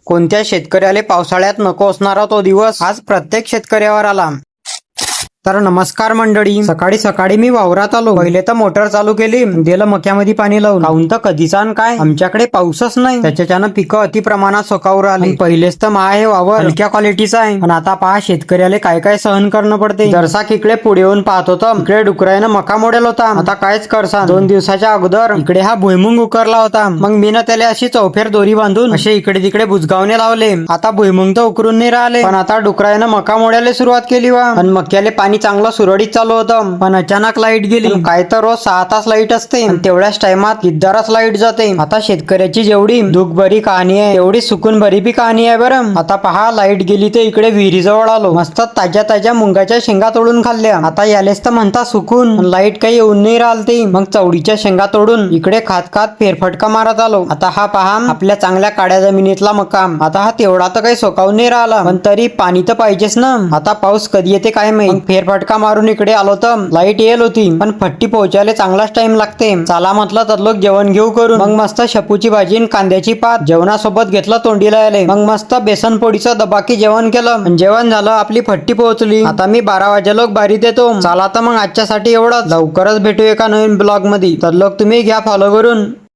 कोणत्या शेतकऱ्याला पावसाळ्यात नको असणारा तो दिवस आज प्रत्येक शेतकऱ्यावर आला। तर नमस्कार मंडळी, सकाळी सकाळी मी वावरात आलो। पहिले तर मोटर चालू केली, दिलं मक्यामध्ये पाणी लावून। काऊन तर कधीचा काय आमच्याकडे पाऊसच नाही, त्याच्यानं पिकं अति प्रमाणात सोकावर आली। पहिलेच तर मा हे वावर हलक्या क्वालिटीचा आहे, पण आता पहा शेतकऱ्याला काय काय सहन करणं पडते। जरसा इकडे पुढे येऊन पाहत होतं, इकडे डुकरायनं मका मोडेल होता। आता कायच करसा, 2 दिवसाच्या अगोदर इकडे हा भुईमुंग उकरला होता। मग मी ना त्याला अशी चौफेर दोरी बांधून असे इकडे तिकडे बुजगावने लावले। आता भुईमुंग तर उकरून नाही राहिले, पण आता डुकरायनं मका मोडायला सुरुवात केली वा। आणि मक्याले पाणी चांगलं सुरळीत चालू होतं, पण अचानक लाईट गेली। काय तर रोज 6 तास लाईट असते, तेवढ्याच टाइमात किद्दारच लाईट जाते। आता शेतकऱ्याची जेवढी दुःख भरी कहाणी आहे, तेवढी सुकून भरी बी कहाणी आहे बरं। आता पहा लाईट गेली तर इकडे विहिरीजवळ आलो, मस्त ताज्या ताज्या मुंगाच्या शेंगा तोडून खाल्ल्या। आता यालेच तर म्हणता सुकून, लाईट काही येऊन नाही राहिलती। मग चवडीच्या शेंगा तोडून इकडे खात खात फेरफटका मारत आलो। आता हा पहा आपल्या चांगल्या काड्या जमिनीतला मका, आता हा तेवढा तर काही सोकावून नाही राहिला, पण तरी पाणी तर पाहिजेच ना। आता पाऊस कधी येते काय माहित। फटका मारून इकडे आलो तर लाईट येईल होती, पण फट्टी पोहोचायला चांगलाच टाइम लागते। चला म्हटलं तर लोक जेवण घेऊ करून। मग मस्त शेपूची भाजी आणि कांद्याची पात जेवणासोबत घेतलं तोंडीला आले। मग मस्त बेसन पोळीचं दबाकी जेवण केलं, जेवण झालं, आपली फट्टी पोहोचली। आता मी 12 वाजे लोक बारी देतो। चला तर मग आजच्यासाठी एवढंच, लवकरच भेटू एका नवीन ब्लॉग मध्ये। तर लोक तुम्ही घ्या फॉलो करून।